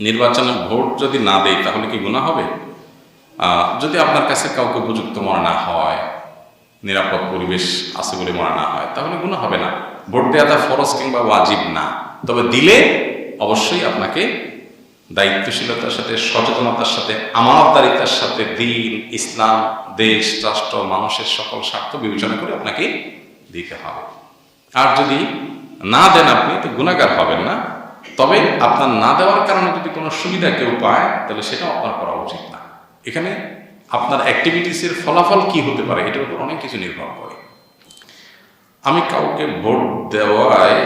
নির্বাচনে ভোট যদি না দেয় তাহলে কি গুনাহ হবে? যদি আপনার কাছে কাউকে উপযুক্ত মনে না হয়, নিরাপদ পরিবেশ আছে বলে মনে না হয়, তাহলে গুনাহ হবে না। ভোট দেওয়াটা ফরজ কিংবা ওয়াজিব না, তবে দিলে অবশ্যই আপনাকে দায়িত্বশীলতার সাথে, সচেতনতার সাথে, আমানতদারিতার সাথে দিন, ইসলাম, দেশ, রাষ্ট্র, মানুষের সকল স্বার্থ বিবেচনা করে আপনাকে দিতে হবে। আর যদি না দেন আপনি তো গুনাহগার হবেন না, তবে আপনার না দেওয়ার কারণে যদি কোনো সুবিধা কেউ পায় তাহলে সেটাও আপনার করা উচিত না। এখানে আপনার অ্যাক্টিভিটিসের ফলাফল কি হতে পারে এটার উপর অনেক কিছু নির্ভর করে। আমি কাউকে ভোট দেওয়ায়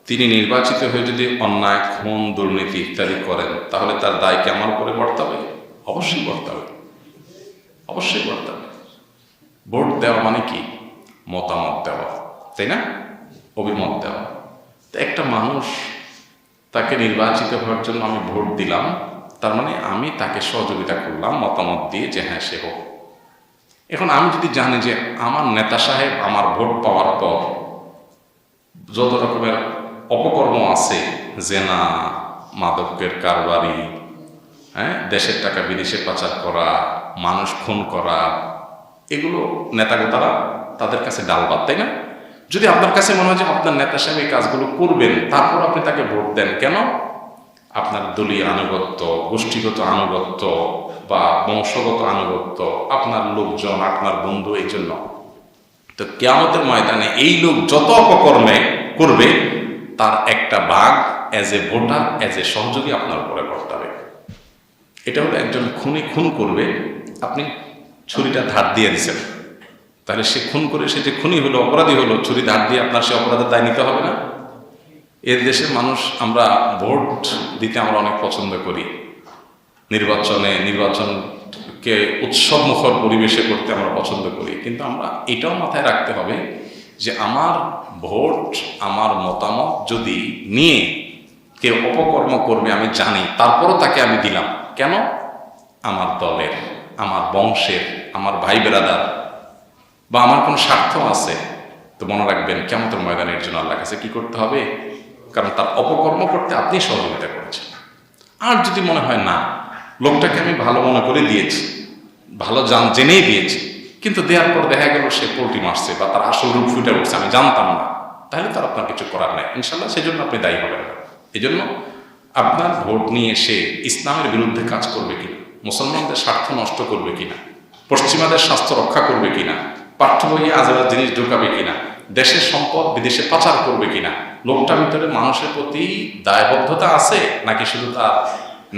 তিনি নির্বাচিত হয়ে যদি অন্যায়, খুন, দুর্নীতি ইত্যাদি করেন তাহলে তার দায় কি আমার উপরে বর্তাবে? অবশ্যই বর্তাবে, অবশ্যই বর্তাবে। ভোট দেওয়া মানে কি? মতামত দেওয়া, তাই না? অভিমত দেওয়া। তো একটা মানুষ, তাকে নির্বাচিত হওয়ার জন্য আমি ভোট দিলাম, তার মানে আমি তাকে সহযোগিতা করলাম মতামত দিয়ে যে হ্যাঁ সে হোক। এখন আমি যদি জানি যে আমার নেতা সাহেব আমার ভোট পাওয়ার পর যত রকমের অপকর্ম আছে, জেনা, মাদকের কারবারি, দেশের টাকা বিদেশে পাচার করা, মানুষ খুন করা, এগুলো নেতাগোতারা তাদের কাছে ডাল ভাত, তাই না? যদি আপনার কাছে মনে হয় যে আপনার নেতা সাহেব এই কাজগুলো করবেন, তারপর আপনি তাকে ভোট দেন, কেন? আপনার দলীয় আনুগত্য, গোষ্ঠীগত আনুগত্য বা বংশগত আনুগত্য, আপনার লোকজন, আপনার বন্ধু, এই জন্য। তো কিয়ামতের ময়দানে এই লোক যত অপকর্মে করবে তার একটা ভাগ as a voter, as a সহযোগী আপনার উপরে বর্তাবে। এটা হলো একজন খুনি খুন করবে, আপনি ছুরিটা ধার দিয়ে দিচ্ছেন, তাহলে সে খুন করে, সে যে খুনি হলো, অপরাধী হলো, ছুরি ধার দিয়ে আপনার সে অপরাধের দায় নিতে হবে না? এর দেশের মানুষ, আমরা ভোট দিতে আমরা অনেক পছন্দ করি, নির্বাচনকে উৎসব মুখর পরিবেশে করতে আমরা পছন্দ করি, কিন্তু আমরা এটাও মাথায় রাখতে হবে যে আমার ভোট, আমার মতামত যদি নিয়ে কেউ অপকর্ম করবে আমি জানি, তারপরও তাকে আমি দিলাম, কেন? আমার দলের, আমার বংশের, আমার ভাই বেরাদার বা আমার কোনো স্বার্থ আছে, তো মনে রাখবেন কিয়ামতের ময়দানের জন্য আল্লাহর কাছে কি করতে হবে? কারণ তার অপকর্ম করতে আপনি সহযোগিতা করেছেন। আর যদি মনে হয় না, লোকটাকে আমি ভালো মনে করে দিয়েছি, ভালো জেনেই দিয়েছি, কিন্তু দেওয়ার পর দেখা গেল সে পোল্টি মারছে বা তার আসল রূপ ফুটে উঠছে, আমি জানতাম না, তাহলে তার আপনার কিছু করার নাই, ইনশাল্লাহ সেজন্য আপনি দায়ী হবেন না। এই জন্য আপনার ভোট নিয়ে সে ইসলামের বিরুদ্ধে কাজ করবে কিনা, মুসলমানদের স্বার্থ নষ্ট করবে কিনা, পশ্চিমাদের স্বাস্থ্য রক্ষা করবে কিনা, পাঠ্য বইয়ে আজেবাজ জিনিস ঢোকাবে কিনা, দেশের সম্পদ বিদেশে পাচার করবে কিনা, লোকটার ভিতরে মানুষের প্রতি দায়বদ্ধতা আছে নাকি শুধু তার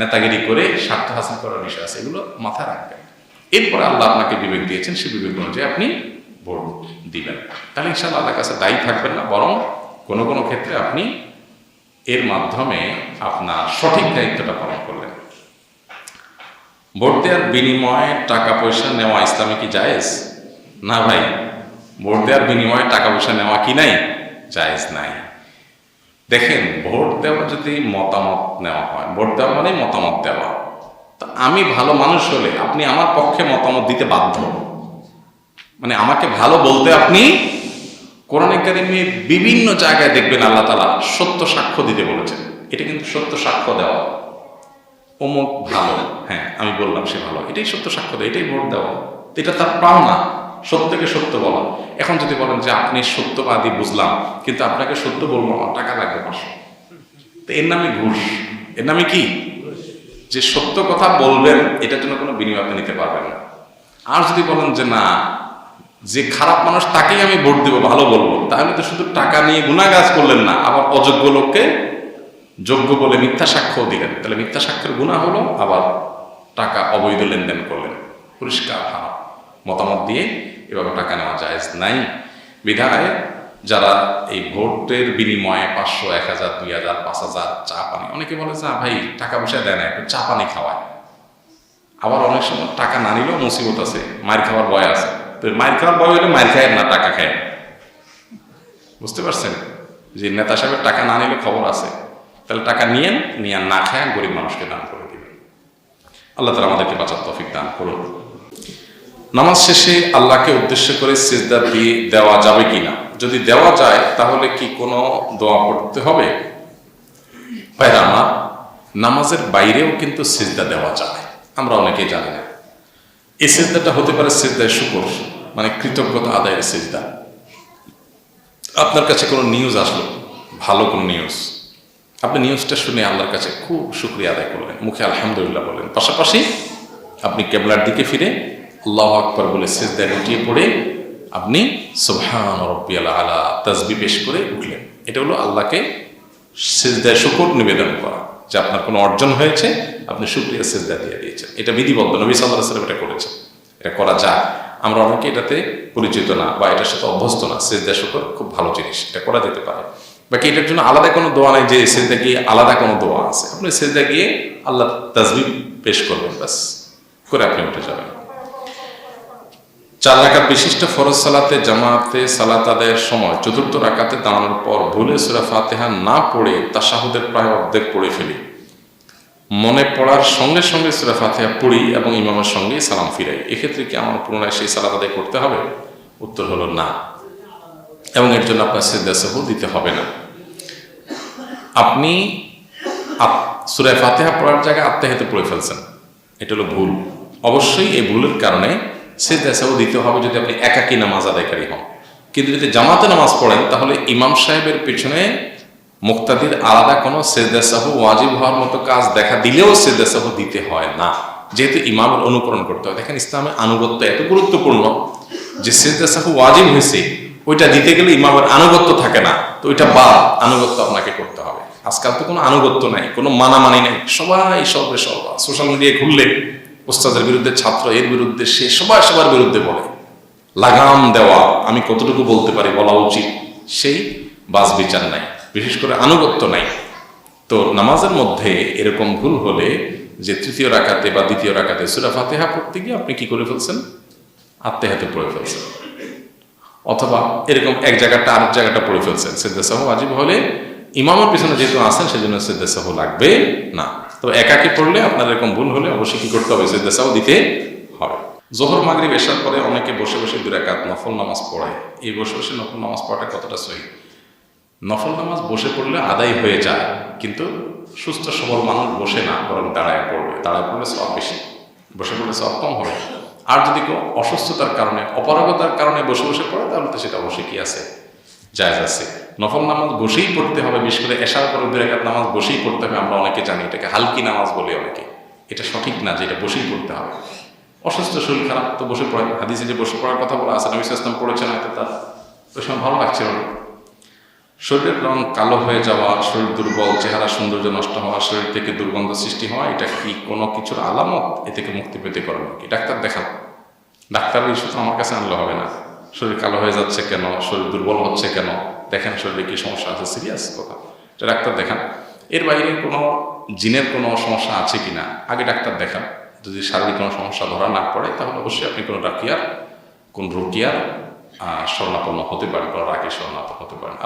নেতাগিরি করে স্বার্থ হাসিল করার বিষয় আছে, এগুলো মাথায় রাখবেন। এরপরে আল্লাহ আপনাকে বিবেক দিয়েছেন, সে বিবেক অনুযায়ী আপনি ভোট দিবেন। তাহলে ইনশাআল্লাহ আল্লাহর কাছে দায়ী থাকবেন না, বরং কোনো কোনো ক্ষেত্রে আপনি এর মাধ্যমে আপনার সঠিক দায়িত্বটা পালন করলেন। ভোট দেওয়ার বিনিময়ে টাকা পয়সা নেওয়া ইসলামে কি জায়েজ? না ভাই, ভোট দেওয়ার বিনিময়ে টাকা পয়সা নেওয়া কি নাই? জায়েজ নাই। দেখেন, ভোট দেওয়া যদি মতামত নেওয়া হয়, ভোট দেওয়া মানে মতামত দেওয়া, তো আমি ভালো মানুষ হলে আপনি আমার পক্ষে মতামত দিতে বাধ্য, মানে আমাকে ভালো বলতে আপনি, কোরআনে কারিমে বিভিন্ন জায়গায় দেখবেন আল্লাহ তাআলা সত্য সাক্ষ্য দিতে বলেছেন। এটা কিন্তু সত্য সাক্ষ্য দেওয়া, অমুক ভালো, হ্যাঁ আমি বললাম সে ভালো, এটাই সত্য সাক্ষ্য দেওয়া, এটাই ভোট দেওয়া। এটা তার পাওনা, সত্যকে সত্য বলা। এখন যদি বলেন যে আপনি সত্যবাদী, বুঝলাম, কিন্তু আপনাকে সত্য বলবো, আমার টাকা লাগবে 500, তো এর নামে ঘুষ, এর নামে কি? যে সত্য কথা বলবেন এটার জন্য কোনো বিনিময় আপনি নিতে পারবেন না। আর যদি বলেন যে না, যে খারাপ মানুষ তাকেই আমি ভোট দেবো, ভালো বলবো, তাহলে তো শুধু টাকা নিয়ে গুনাহ কাজ করলেন না, আবার অযোগ্য লোককে যোগ্য বলে মিথ্যা সাক্ষ্য দিলেন, তাহলে মিথ্যা সাক্ষ্যের গুনাহ হলো, আবার টাকা অবৈধ লেনদেন করলেন, পরিষ্কার হারাম। মতামত দিয়ে এভাবে টাকা নেওয়া জায়েজ নাই। বিধায় যারা এই ভোটের বিনিময়ে 500, 1000, 2000, 5000 চা পানি, অনেকে বলে যে ভাই টাকা পয়সা দেয় না, একটু চা পানি খাওয়ায়। আবার অনেক সময় টাকা না নিলেও মুসিবত আছে, মার খাওয়ার ভয় আছে, তো মার খাওয়ার ভয় হলে মার খায় না, টাকা খায়। বুঝতে পারছেন যে নেতা সাহেবের টাকা না নিলে খবর আছে, তাহলে টাকা নিয়ে না খায় গরিব মানুষকে দান করে দিবেন। আল্লাহ তাআলা আমাদেরকে বাঁচার তৌফিক দান করুন। নামাজ শেষে আল্লাহকে উদ্দেশ্য করে সিজদা দিয়ে দেওয়া যাবে কিনা? যদি দেওয়া যায় তাহলে কি কোনো দোয়া পড়তে হবে? ভাইরা আমার, নামাজের বাইরেও কিন্তু সিজদা দেওয়া যায়, আমরা অনেকেই জানি না। এই সিজদাটা হতে পারে সিজদায় শুকর, মানে কৃতজ্ঞতা আদায়ের সিজদা। আপনার কাছে কোনো নিউজ আসলো, ভালো কোনো নিউজ, আপনি নিউজটা শুনে আল্লাহর কাছে খুব শুকরিয়া আদায় করলেন, মুখে আলহামদুলিল্লাহ বললেন, পাশাপাশি আপনি কেবলার দিকে ফিরে আল্লাহু আকবার বলে সিজদায় লুটিয়ে পড়ে আপনি সুবহান রাব্বিয়াল আলা তাসবিহ পেশ করে উঠলেন। এটা হলো আল্লাহকে সিজদায় শুকর নিবেদন করা, যে আপনার কোনো অর্জন হয়েছে, আপনি শুকরিয়া সিজদা দিয়ে দিয়েছেন। এটা বিধিবদ্ধ, নবী সাল্লাল্লাহু আলাইহি ওয়াসাল্লাম এটা করেছেন, এটা করা যায়। আমরা অনেকে এটাতে পরিচিত না বা এটার সাথে অভ্যস্ত না। সিজদা শুকর খুব ভালো জিনিস, এটা করা যেতে পারে। বাকি এটার জন্য আলাদা কোনো দোয়া নেই যে সিজদা গিয়ে আলাদা কোনো দোয়া আছে। আপনি সিজদা গিয়ে আল্লাহ তাসবিহ পেশ করবেন, ব্যাস করে আপনি উঠে যাবেন। 4 রাকাত বিশিষ্ট ফরজ সালাতে জামাতে সালাত আদায়ের সময় চতুর্থ রাকাতে দাঁড়ানোর পর ভুলে সূরা ফাতিহা না পড়ে তাশাহুদের প্রায় অর্ধেক পড়ে ফেলি, মনে পড়ার সঙ্গে সঙ্গে সূরা ফাতিহা পড়ি এবং ইমামের সঙ্গে সালাম ফিরাই, এক্ষেত্রে কি আমার পুনরায় সেই সালাত আদায় করতে হবে? উত্তর হলো না, এবং এর জন্য আপনার সিজদা সাহু দিতে হবে না। আপনি সূরা ফাতিহা পড়ার জায়গায় আত্তাহিয়াত পড়ে ফেলছেন, এটা হলো ভুল। অবশ্যই এই ভুলের কারণে সিজদা সাহু দিতে হবে যদি আপনি একাকী নামাজ আদায়কারী হন। কিন্তু যদি জামাতে নামাজ পড়েন তাহলে ইমাম সাহেবের পেছনে মুক্তাদির আলাদা কোনো সিজদা সাহু ওয়াজিব হওয়ার মতো কাজ দেখা দিলেও সিজদা সাহু দিতে হয় না, যেহেতু ইমামের অনুকরণ করতে হয়। দেখেন ইসলামের আনুগত্য এত গুরুত্বপূর্ণ যে সিজদা সাহু ওয়াজিব হয়েছে, ওইটা দিতে গেলে ইমামের আনুগত্য থাকে না, তো ওইটা বাদ, আনুগত্য আপনাকে করতে হবে। আজকাল তো কোনো আনুগত্য নাই, কোনো মানামানি নাই, সবাই সর্বে সর্বা। সোশ্যাল মিডিয়ায় ঘুরলে ওস্তাদের বিরুদ্ধে ছাত্র, এর বিরুদ্ধে সে, সবাই সবার বিরুদ্ধে বলে। লাগাম দেওয়া, আমি কতটুকু বলতে পারি, বলা উচিত, সেই বাস বিচার নাই, বিশেষ করে আনুগত্য নাই। তো নামাজের মধ্যে এরকম ভুল হলে যে তৃতীয় রাকাতে বা দ্বিতীয় রাকাতে সূরা ফাতিহা পড়তে গিয়ে আপনি কি করে ফেলছেন? আত্তাহিয়াতে পড়ে ফেলছেন, অথবা এরকম এক জায়গাটা আরেক জায়গাটা পড়ে ফেলছেন। সিজদা সাহু ওয়াজিব হলে ইমামের পিছনে যেহেতু আছেন সেজন্য সিজদা সাহু লাগবে না। তো একাকী পড়লে আপনার এরকম ভুল হলে অবশ্যই কি করতে হবে? সিজদা সাহু দিতে হবে। যোহর মাগরিব এশার পরে অনেকে বসে বসে 2 রাকাত নফল নামাজ পড়ে। এই বসে বসে নফল নামাজ পড়াটা কতটা সহিহ? নফল নামাজ বসে পড়লে আদায় হয়ে যায়, কিন্তু সুস্থ সবল মানুষ বসে না, বরং দাঁড়ায় পড়বে। দাঁড়ায় পড়লে সওয়াব বেশি, বসে পড়লে সওয়াব কম হবে। আর যদি কেউ অসুস্থতার কারণে, অপারগতার কারণে বসে বসে পড়ে, তাহলে তো সেটা অবশ্যই কি আছে, জায়েজ আছে। নফল নামাজ বসেই পড়তে হবে, বিশেষ করে এশার পরে 2 রাকাত নামাজ বসেই পড়তে হবে। আমরা অনেকে জানি এটাকে হালকি নামাজ বলে অনেকে, এটা সঠিক না যে এটা বসেই পড়তে হবে। অসুস্থ, শরীর খারাপ তো বসে পড়ে। হাদিসে যে বসে পড়ার কথা বলা আছে, নবী সাল্লাল্লাহু আলাইহি ওয়াসাল্লাম পড়েছেন, হয়তো তার ওই সময় ভালো লাগছিল না। শরীরের রং কালো হয়ে যাওয়া, শরীর দুর্বল, চেহারা সৌন্দর্য নষ্ট হওয়া, শরীর থেকে দুর্গন্ধ সৃষ্টি হওয়া, এটা কি কোনো কিছুর আলামত? এ থেকে মুক্তি পেতে করবেন কি? ডাক্তার দেখান। ডাক্তারের ইস্যু তো আমার কাছে আনলে হবে না। শরীর কালো হয়ে যাচ্ছে কেন, শরীর দুর্বল হচ্ছে কেন, দেখেন শরীরে কি সমস্যা আছে, সিরিয়াস কথা, এটা ডাক্তার দেখান। এর বাইরে কোনো জিনের কোনো সমস্যা আছে কিনা আগে ডাক্তার দেখান। যদি শারীরিক কোনো সমস্যা ধরা না পড়ে তাহলে অবশ্যই আপনি কোনো রুকিয়ার শরণাপন্ন হতে পারেন, কোনো রাগী শরণাপন্ন হতে পারেন।